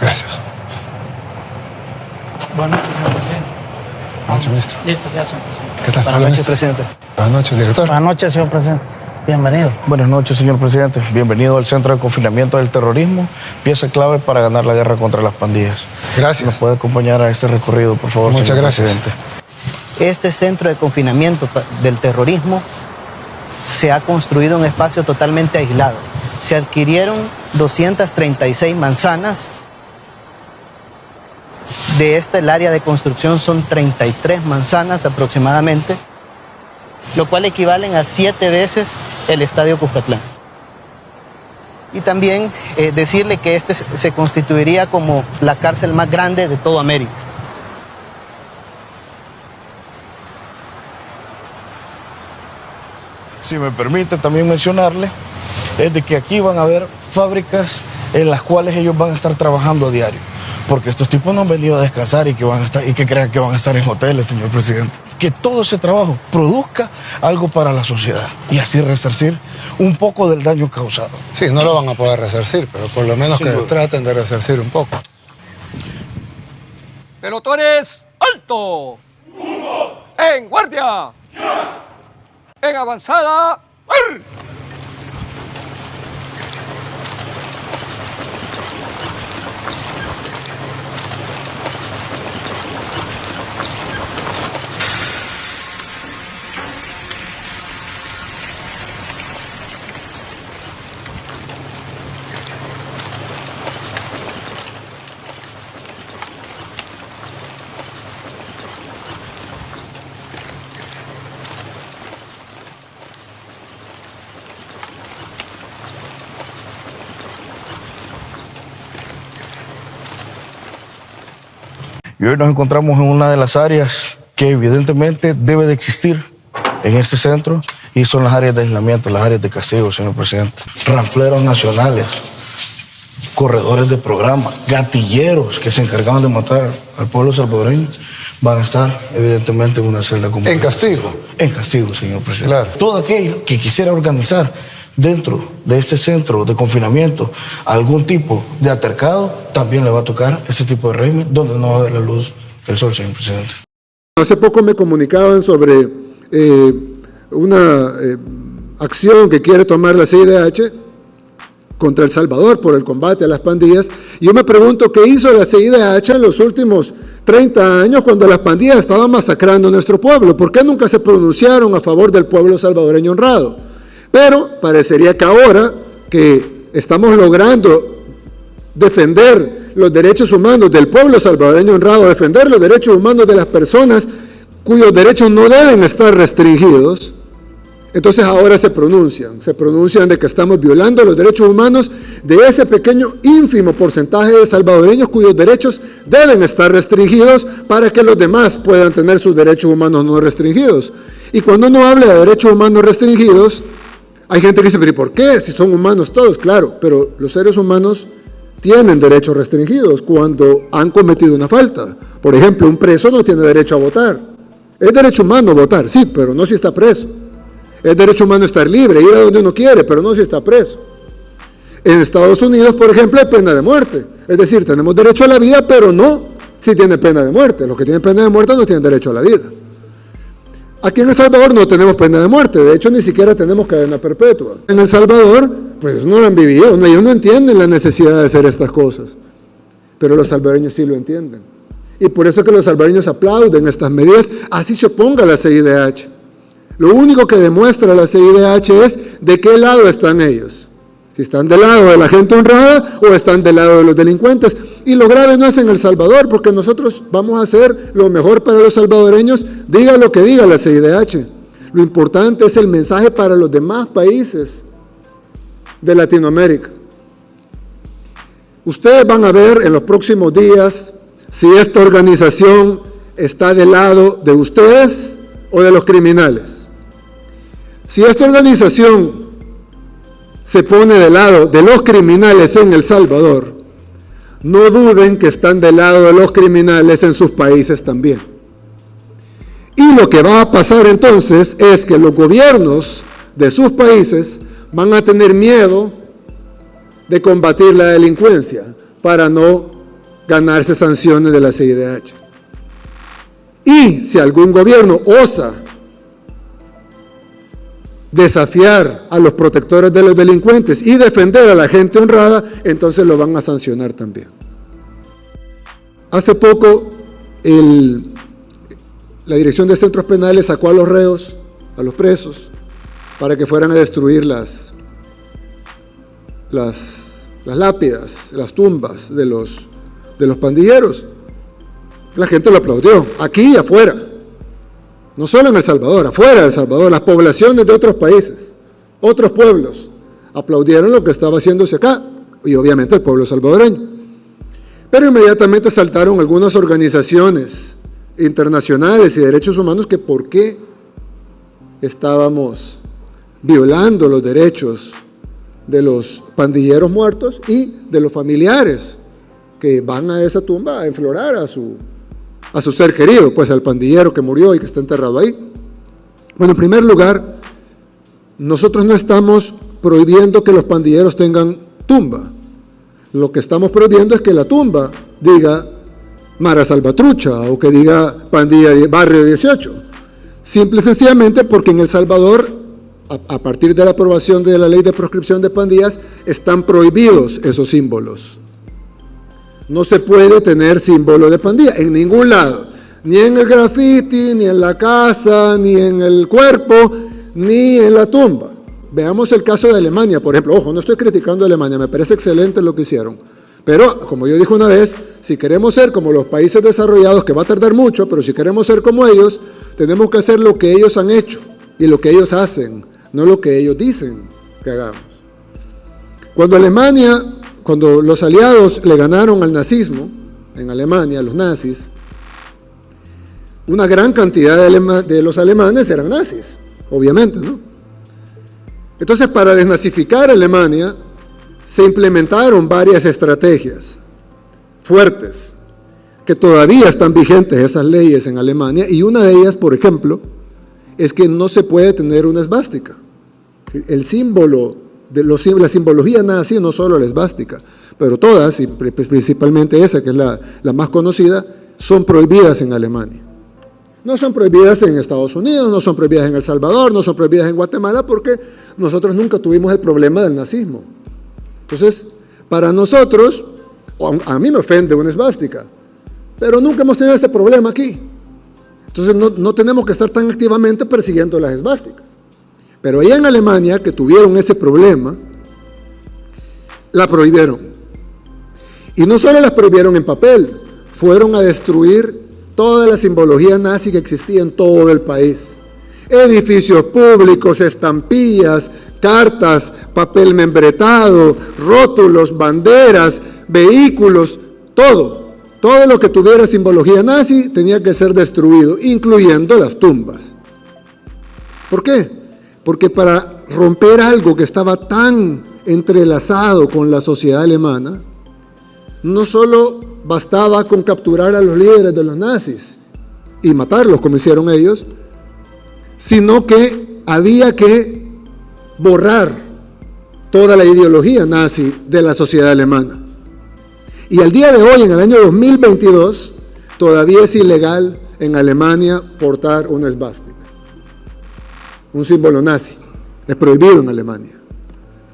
Gracias. Buenas noches, señor presidente. Buenas noches, ministro. Listo, ya, señor presidente. ¿Qué tal? Buenas noches, presidente. Buenas noches, director. Buenas noches, señor presidente. Bienvenido. Buenas noches, señor presidente. Bienvenido al Centro de Confinamiento del Terrorismo, pieza clave para ganar la guerra contra las pandillas. Gracias. ¿Nos puede acompañar a este recorrido, por favor, Muchas señor gracias. presidente? Este centro de confinamiento del terrorismo se ha construido en un espacio totalmente aislado. Se adquirieron 236 manzanas. De esta, el área de construcción son 33 manzanas aproximadamente, lo cual equivalen a 7 veces el Estadio Cuscatlán. Y también decirle que este se constituiría como la cárcel más grande de toda América. Si me permite también mencionarle, es de que aquí van a haber fábricas en las cuales ellos van a estar trabajando a diario. Porque estos tipos no han venido a descansar y que crean que van a estar en hoteles, señor presidente. Que todo ese trabajo produzca algo para la sociedad y así resarcir un poco del daño causado. Sí, no lo van a poder resarcir, pero por lo menos que traten de resarcir un poco. Pelotones, alto. En guardia. En avanzada. Y hoy nos encontramos en una de las áreas que evidentemente debe de existir en este centro y son las áreas de aislamiento, las áreas de castigo, señor presidente. Ranfleros nacionales, corredores de programa, gatilleros que se encargaban de matar al pueblo salvadoreño van a estar evidentemente en una celda común. En castigo. En castigo, señor presidente. Claro. Todo aquel que quisiera organizar dentro de este centro de confinamiento algún tipo de altercado, también le va a tocar ese tipo de régimen donde no va a haber la luz del sol, señor presidente. Hace poco me comunicaban sobre una acción que quiere tomar la CIDH contra El Salvador por el combate a las pandillas. Y yo me pregunto qué hizo la CIDH en los últimos 30 años cuando las pandillas estaban masacrando a nuestro pueblo. ¿Por qué nunca se pronunciaron a favor del pueblo salvadoreño honrado? Pero parecería que ahora que estamos logrando defender los derechos humanos del pueblo salvadoreño honrado, defender los derechos humanos de las personas cuyos derechos no deben estar restringidos, entonces ahora se pronuncian de que estamos violando los derechos humanos de ese pequeño ínfimo porcentaje de salvadoreños cuyos derechos deben estar restringidos para que los demás puedan tener sus derechos humanos no restringidos. Y cuando uno habla de derechos humanos restringidos, hay gente que dice, pero ¿y por qué? Si son humanos todos, claro, pero los seres humanos tienen derechos restringidos cuando han cometido una falta. Por ejemplo, un preso no tiene derecho a votar. Es derecho humano votar, sí, pero no si está preso. Es derecho humano estar libre, ir a donde uno quiere, pero no si está preso. En Estados Unidos, por ejemplo, hay pena de muerte. Es decir, tenemos derecho a la vida, pero no si tiene pena de muerte. Los que tienen pena de muerte no tienen derecho a la vida. Aquí en El Salvador no tenemos pena de muerte, de hecho ni siquiera tenemos cadena perpetua. En El Salvador, pues no lo han vivido, ellos no entienden la necesidad de hacer estas cosas, pero los salvadoreños sí lo entienden. Y por eso que los salvadoreños aplauden estas medidas, así se oponga la CIDH. Lo único que demuestra la CIDH es de qué lado están ellos. Si están del lado de la gente honrada o están del lado de los delincuentes. Y lo grave no es en El Salvador, porque nosotros vamos a hacer lo mejor para los salvadoreños, diga lo que diga la CIDH. Lo importante es el mensaje para los demás países de Latinoamérica. Ustedes van a ver en los próximos días si esta organización está del lado de ustedes o de los criminales. Si esta organización se pone del lado de los criminales en El Salvador, no duden que están del lado de los criminales en sus países también. Y lo que va a pasar entonces es que los gobiernos de sus países van a tener miedo de combatir la delincuencia para no ganarse sanciones de la CIDH. Y si algún gobierno osa desafiar a los protectores de los delincuentes y defender a la gente honrada, entonces lo van a sancionar también. Hace poco, la Dirección de Centros Penales sacó a los reos, a los presos, para que fueran a destruir las lápidas, las tumbas de los pandilleros. La gente lo aplaudió, aquí y afuera. No solo en El Salvador, afuera de El Salvador, las poblaciones de otros países, otros pueblos, aplaudieron lo que estaba haciéndose acá, y obviamente el pueblo salvadoreño. Pero inmediatamente saltaron algunas organizaciones internacionales y de derechos humanos que por qué estábamos violando los derechos de los pandilleros muertos y de los familiares que van a esa tumba a enflorar a su ser querido, pues al pandillero que murió y que está enterrado ahí. Bueno, en primer lugar, nosotros no estamos prohibiendo que los pandilleros tengan tumba. Lo que estamos prohibiendo es que la tumba diga Mara Salvatrucha o que diga Pandilla Barrio 18. Simple y sencillamente porque en El Salvador, a partir de la aprobación de la ley de proscripción de pandillas, están prohibidos esos símbolos. No se puede tener símbolo de pandilla en ningún lado, ni en el graffiti, ni en la casa, ni en el cuerpo, ni en la tumba. Veamos el caso de Alemania, por ejemplo. Ojo, no estoy criticando a Alemania, me parece excelente lo que hicieron. Pero, como yo dije una vez, si queremos ser como los países desarrollados, que va a tardar mucho, pero si queremos ser como ellos, tenemos que hacer lo que ellos han hecho y lo que ellos hacen, no lo que ellos dicen que hagamos. Cuando los aliados le ganaron al nazismo, en Alemania, los nazis, una gran cantidad de los alemanes eran nazis, obviamente, ¿no? Entonces, para desnazificar Alemania, se implementaron varias estrategias fuertes, que todavía están vigentes esas leyes en Alemania, y una de ellas, por ejemplo, es que no se puede tener una esvástica. El símbolo la simbología nazi, no solo la esvástica, pero todas, y principalmente esa que es la más conocida, son prohibidas en Alemania. No son prohibidas en Estados Unidos, no son prohibidas en El Salvador, no son prohibidas en Guatemala, porque nosotros nunca tuvimos el problema del nazismo. Entonces, para nosotros, a mí me ofende una esvástica, pero nunca hemos tenido ese problema aquí. Entonces, no tenemos que estar tan activamente persiguiendo las esvásticas. Pero allá en Alemania, que tuvieron ese problema, la prohibieron. Y no solo las prohibieron en papel, fueron a destruir toda la simbología nazi que existía en todo el país. Edificios públicos, estampillas, cartas, papel membretado, rótulos, banderas, vehículos, todo lo que tuviera simbología nazi tenía que ser destruido, incluyendo las tumbas. ¿Por qué? Porque para romper algo que estaba tan entrelazado con la sociedad alemana, no solo bastaba con capturar a los líderes de los nazis y matarlos como hicieron ellos, sino que había que borrar toda la ideología nazi de la sociedad alemana. Y al día de hoy, en el año 2022, todavía es ilegal en Alemania portar una esvástica, un símbolo nazi. Es prohibido en Alemania.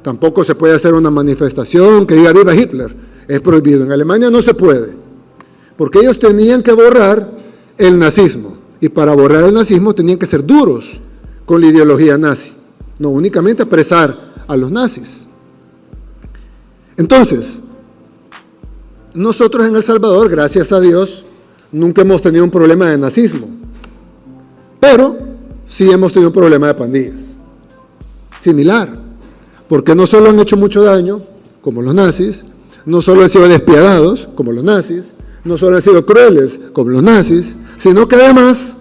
Tampoco se puede hacer una manifestación que diga viva Hitler. Es prohibido. En Alemania no se puede, porque ellos tenían que borrar el nazismo. Y para borrar el nazismo tenían que ser duros con la ideología nazi, no únicamente apresar a los nazis. Entonces, nosotros en El Salvador, gracias a Dios, nunca hemos tenido un problema de nazismo, pero sí hemos tenido un problema de pandillas, similar, porque no solo han hecho mucho daño, como los nazis, no solo han sido despiadados, como los nazis, no solo han sido crueles, como los nazis, sino que además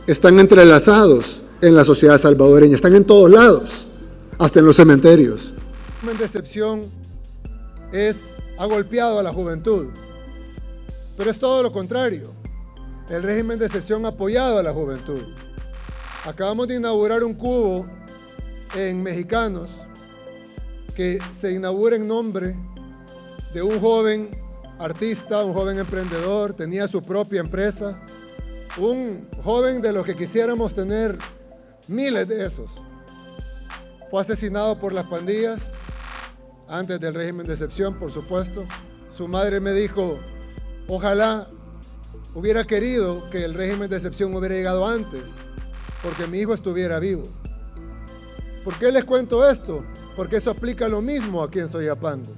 están entrelazados en la sociedad salvadoreña, están en todos lados, hasta en los cementerios. El régimen de excepción ha golpeado a la juventud, pero es todo lo contrario. El régimen de excepción ha apoyado a la juventud. Acabamos de inaugurar un cubo en Mexicanos que se inaugura en nombre de un joven artista, un joven emprendedor, tenía su propia empresa, un joven de los que quisiéramos tener miles de esos. Fue asesinado por las pandillas, antes del régimen de excepción, por supuesto. Su madre me dijo, ojalá hubiera querido que el régimen de excepción hubiera llegado antes, porque mi hijo estuviera vivo. ¿Por qué les cuento esto? Porque eso aplica lo mismo aquí en Soyapango.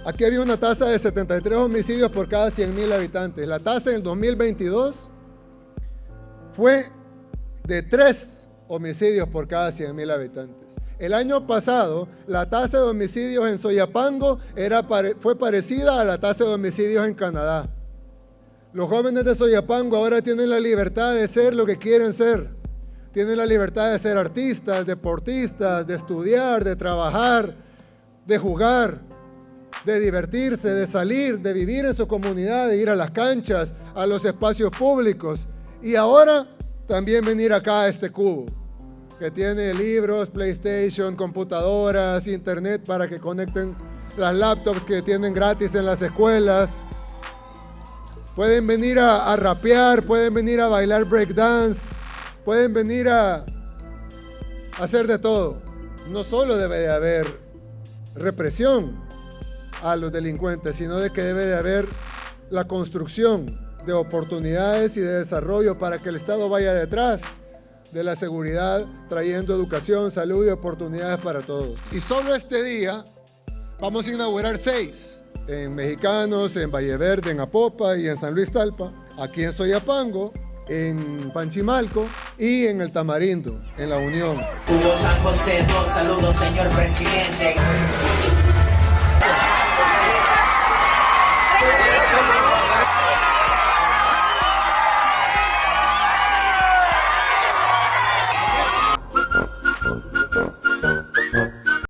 Aquí había una tasa de 73 homicidios por cada 100,000 habitantes. La tasa en el 2022 fue de 3 homicidios por cada 100,000 habitantes. El año pasado, la tasa de homicidios en Soyapango fue parecida a la tasa de homicidios en Canadá. Los jóvenes de Soyapango ahora tienen la libertad de ser lo que quieren ser. Tienen la libertad de ser artistas, deportistas, de estudiar, de trabajar, de jugar, de divertirse, de salir, de vivir en su comunidad, de ir a las canchas, a los espacios públicos. Y ahora también venir acá a este cubo, que tiene libros, PlayStation, computadoras, internet para que conecten las laptops que tienen gratis en las escuelas. Pueden venir a rapear, pueden venir a bailar breakdance, pueden venir a hacer de todo. No solo debe de haber represión a los delincuentes, sino de que debe de haber la construcción de oportunidades y de desarrollo para que el Estado vaya detrás de la seguridad, trayendo educación, salud y oportunidades para todos. Y solo este día vamos a inaugurar 6, en Mexicanos, en Valle Verde, en Apopa y en San Luis Talpa, aquí en Soyapango, en Panchimalco y en el Tamarindo, en La Unión. Hugo San José, saludos señor presidente.